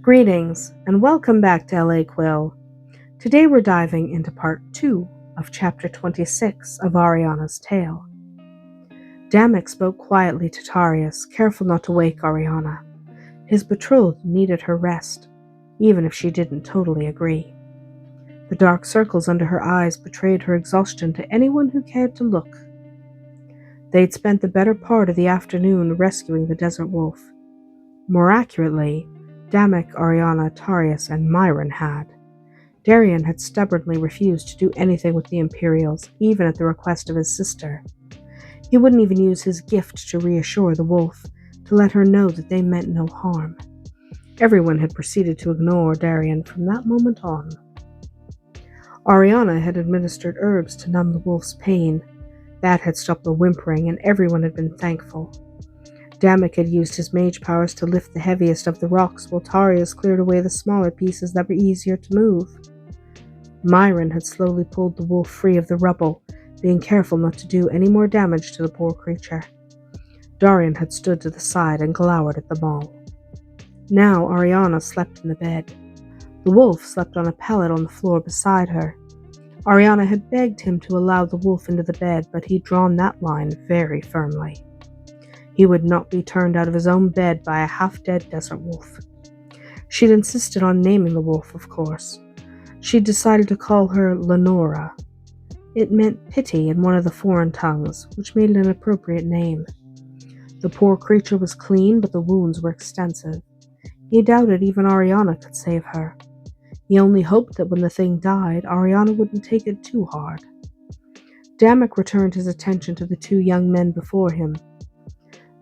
Greetings, and welcome back to LA Quill. Today we're diving into part 2 of chapter 26 of Arianna's tale. Damek spoke quietly to Tarius, careful not to wake Arianna. His betrothed needed her rest, even if she didn't totally agree. The dark circles under her eyes betrayed her exhaustion to anyone who cared to look. They'd spent the better part of the afternoon rescuing the desert wolf. More accurately, Damek, Arianna, Tarius, and Myron had. Darian had stubbornly refused to do anything with the Imperials, even at the request of his sister. He wouldn't even use his gift to reassure the wolf, to let her know that they meant no harm. Everyone had proceeded to ignore Darian from that moment on. Arianna had administered herbs to numb the wolf's pain. That had stopped the whimpering, and everyone had been thankful. Damek had used his mage powers to lift the heaviest of the rocks, while Tarius cleared away the smaller pieces that were easier to move. Myron had slowly pulled the wolf free of the rubble, being careful not to do any more damage to the poor creature. Darian had stood to the side and glowered at them all. Now Arianna slept in the bed. The wolf slept on a pallet on the floor beside her. Arianna had begged him to allow the wolf into the bed, but he'd drawn that line very firmly. He would not be turned out of his own bed by a half-dead desert wolf. She'd insisted on naming the wolf, of course. She'd decided to call her Lenora. It meant pity in one of the foreign tongues, which made it an appropriate name. The poor creature was clean, but the wounds were extensive. He doubted even Arianna could save her. He only hoped that when the thing died, Arianna wouldn't take it too hard. Damek returned his attention to the two young men before him.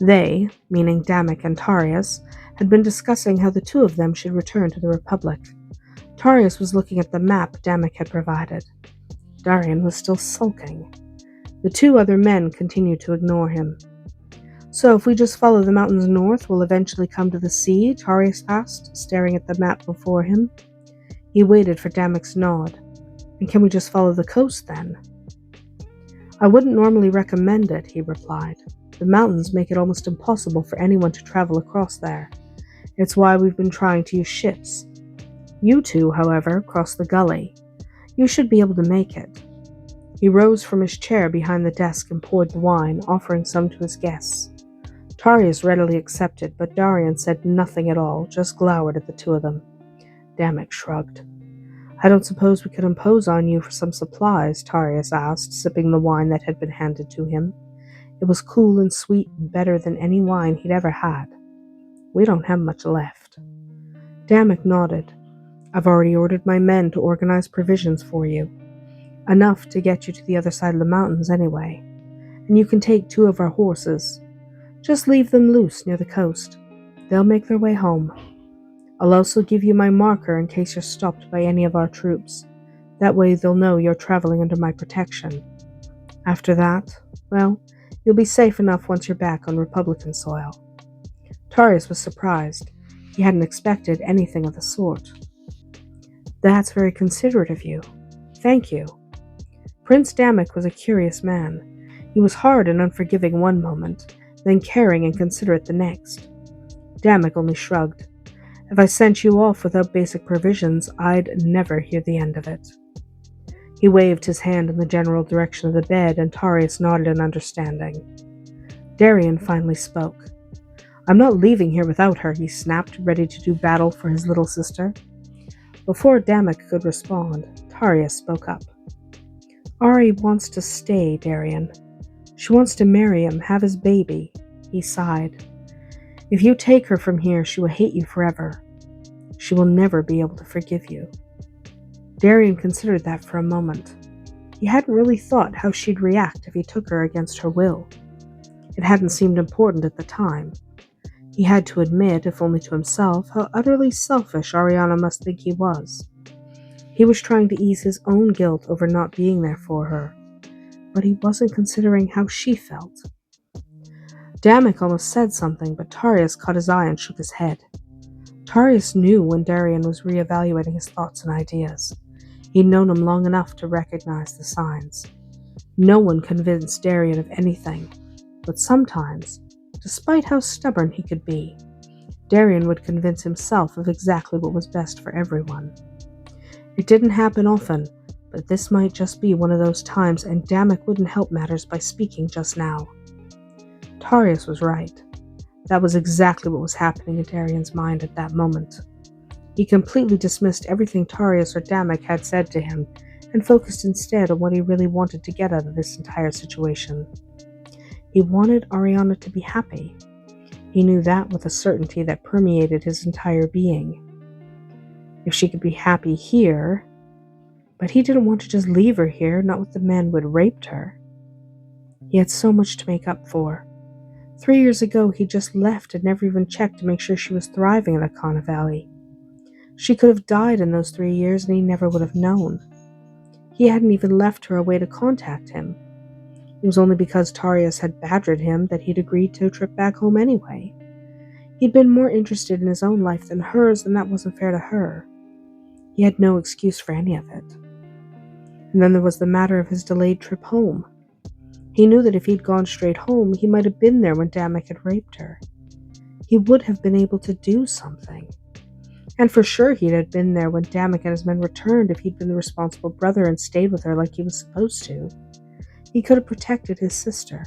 They, meaning Damek and Tarius, had been discussing how the two of them should return to the Republic. Tarius was looking at the map Damek had provided. Darian was still sulking. The two other men continued to ignore him. "So if we just follow the mountains north, we'll eventually come to the sea?" Tarius asked, staring at the map before him. He waited for Damek's nod. "And can we just follow the coast then?" "I wouldn't normally recommend it," he replied. "The mountains make it almost impossible for anyone to travel across there. It's why we've been trying to use ships. You two, however, cross the gully. You should be able to make it." He rose from his chair behind the desk and poured the wine, offering some to his guests. Tarius readily accepted, but Darian said nothing at all, just glowered at the two of them. Damek shrugged. "I don't suppose we could impose on you for some supplies?" Tarius asked, sipping the wine that had been handed to him. It was cool and sweet and better than any wine he'd ever had. "We don't have much left." Damek nodded. "I've already ordered my men to organize provisions for you. Enough to get you to the other side of the mountains anyway. And you can take 2 of our horses. Just leave them loose near the coast. They'll make their way home. I'll also give you my marker in case you're stopped by any of our troops. That way they'll know you're traveling under my protection. After that, well, you'll be safe enough once you're back on Republican soil." Tarius was surprised. He hadn't expected anything of the sort. "That's very considerate of you. Thank you." Prince Damek was a curious man. He was hard and unforgiving one moment, then caring and considerate the next. Damek only shrugged. "If I sent you off without basic provisions, I'd never hear the end of it." He waved his hand in the general direction of the bed, and Tarius nodded in understanding. Darian finally spoke. "I'm not leaving here without her," he snapped, ready to do battle for his little sister. Before Damek could respond, Tarius spoke up. "Ari wants to stay, Darian. She wants to marry him, have his baby." He sighed. "If you take her from here, she will hate you forever. She will never be able to forgive you." Darian considered that for a moment. He hadn't really thought how she'd react if he took her against her will. It hadn't seemed important at the time. He had to admit, if only to himself, how utterly selfish Arianna must think he was. He was trying to ease his own guilt over not being there for her, but he wasn't considering how she felt. Damek almost said something, but Tarius caught his eye and shook his head. Tarius knew when Darian was reevaluating his thoughts and ideas. He'd known him long enough to recognize the signs. No one convinced Darian of anything, but sometimes, despite how stubborn he could be, Darian would convince himself of exactly what was best for everyone. It didn't happen often, but this might just be one of those times, and Damek wouldn't help matters by speaking just now. Tarius was right. That was exactly what was happening in Darian's mind at that moment. He completely dismissed everything Tarius or Damek had said to him, and focused instead on what he really wanted to get out of this entire situation. He wanted Arianna to be happy. He knew that with a certainty that permeated his entire being. If she could be happy here, but he didn't want to just leave her here, not with the man who had raped her. He had so much to make up for. 3 years ago, he just left and never even checked to make sure she was thriving in Akana Valley. She could have died in those 3 years and he never would have known. He hadn't even left her a way to contact him. It was only because Tarius had badgered him that he'd agreed to a trip back home anyway. He'd been more interested in his own life than hers, and that wasn't fair to her. He had no excuse for any of it. And then there was the matter of his delayed trip home. He knew that if he'd gone straight home, he might have been there when Damek had raped her. He would have been able to do something. And for sure he'd have been there when Damek and his men returned if he'd been the responsible brother and stayed with her like he was supposed to. He could have protected his sister,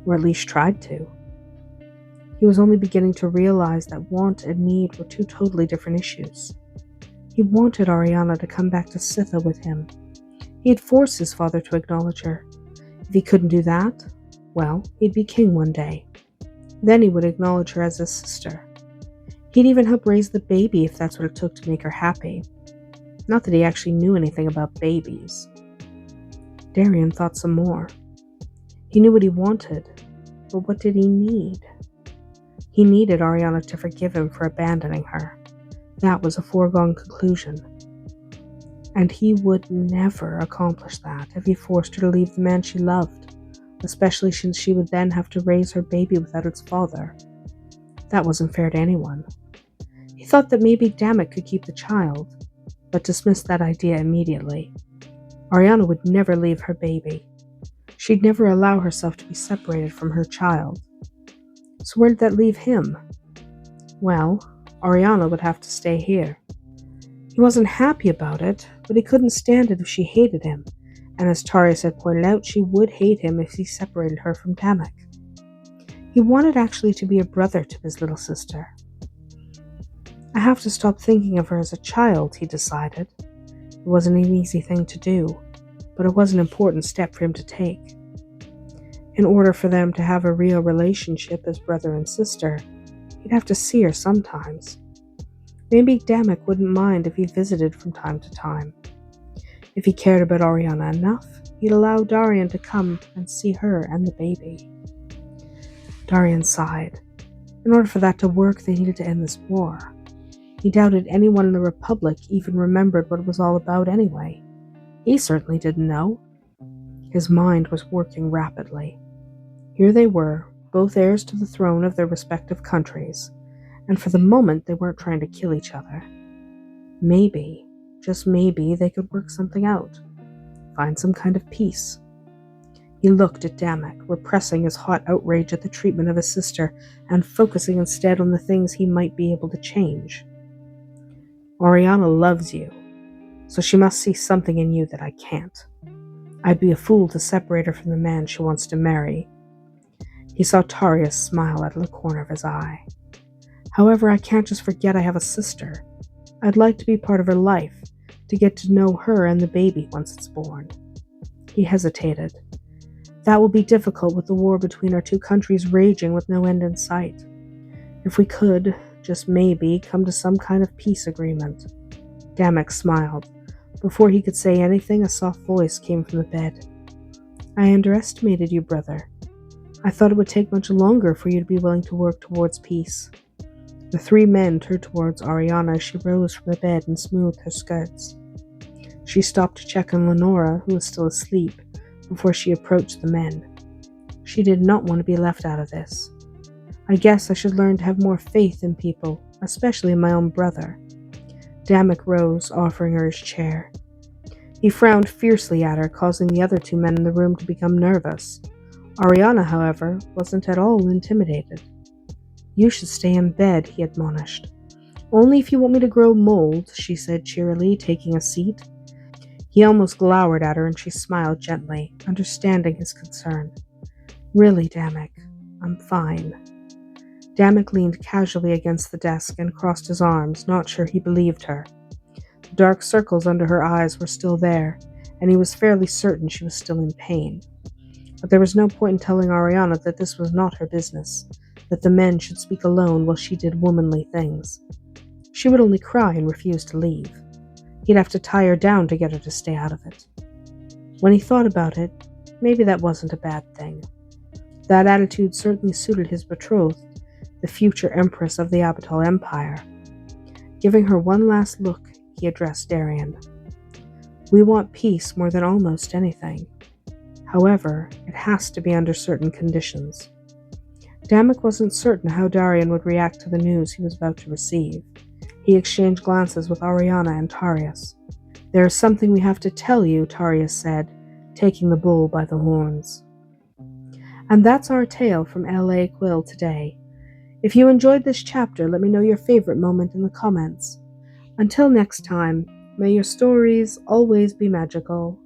or at least tried to. He was only beginning to realize that want and need were two totally different issues. He wanted Arianna to come back to Sitha with him. He'd forced his father to acknowledge her. If he couldn't do that, well, he'd be king one day. Then he would acknowledge her as his sister. He'd even help raise the baby if that's what it took to make her happy. Not that he actually knew anything about babies. Darian thought some more. He knew what he wanted, but what did he need? He needed Arianna to forgive him for abandoning her. That was a foregone conclusion. And he would never accomplish that if he forced her to leave the man she loved, especially since she would then have to raise her baby without its father. That wasn't fair to anyone. He thought that maybe Damek could keep the child, but dismissed that idea immediately. Arianna would never leave her baby. She'd never allow herself to be separated from her child. So where did that leave him? Well, Arianna would have to stay here. He wasn't happy about it, but he couldn't stand it if she hated him, and as Tarius had pointed out, she would hate him if he separated her from Damek. He wanted actually to be a brother to his little sister. I have to stop thinking of her as a child, he decided. It wasn't an easy thing to do, but it was an important step for him to take. In order for them to have a real relationship as brother and sister, he'd have to see her sometimes. Maybe Damek wouldn't mind if he visited from time to time. If he cared about Arianna enough, he'd allow Darian to come and see her and the baby. Darian sighed. In order for that to work, they needed to end this war. He doubted anyone in the Republic even remembered what it was all about anyway. He certainly didn't know. His mind was working rapidly. Here they were, both heirs to the throne of their respective countries, and for the moment they weren't trying to kill each other. Maybe, just maybe, they could work something out. Find some kind of peace. He looked at Damek, repressing his hot outrage at the treatment of his sister and focusing instead on the things he might be able to change. Arianna loves you, so she must see something in you that I can't. I'd be a fool to separate her from the man she wants to marry. He saw Tarius smile out of the corner of his eye. However, I can't just forget I have a sister. I'd like to be part of her life, to get to know her and the baby once it's born. He hesitated. That will be difficult with the war between our two countries raging with no end in sight. If we could, just maybe, come to some kind of peace agreement. Damek smiled. Before he could say anything, a soft voice came from the bed. I underestimated you, brother. I thought it would take much longer for you to be willing to work towards peace. The three men turned towards Arianna as she rose from the bed and smoothed her skirts. She stopped to check on Lenora, who was still asleep, before she approached the men. She did not want to be left out of this. I guess I should learn to have more faith in people, especially in my own brother. Damek rose, offering her his chair. He frowned fiercely at her, causing the other two men in the room to become nervous. Arianna, however, wasn't at all intimidated. You should stay in bed, he admonished. Only if you want me to grow mold, she said cheerily, taking a seat. He almost glowered at her, and she smiled gently, understanding his concern. Really, Damek, I'm fine. Damek leaned casually against the desk and crossed his arms, not sure he believed her. The dark circles under her eyes were still there, and he was fairly certain she was still in pain. But there was no point in telling Arianna that this was not her business, that the men should speak alone while she did womanly things. She would only cry and refuse to leave. He'd have to tie her down to get her to stay out of it. When he thought about it, maybe that wasn't a bad thing. That attitude certainly suited his betrothed, the future empress of the Abatal Empire. Giving her one last look, he addressed Darian. We want peace more than almost anything. However, it has to be under certain conditions. Damek wasn't certain how Darian would react to the news he was about to receive. He exchanged glances with Arianna and Tarius. There is something we have to tell you, Tarius said, taking the bull by the horns. And that's our tale from L.A. Quill today. If you enjoyed this chapter, let me know your favorite moment in the comments. Until next time, may your stories always be magical.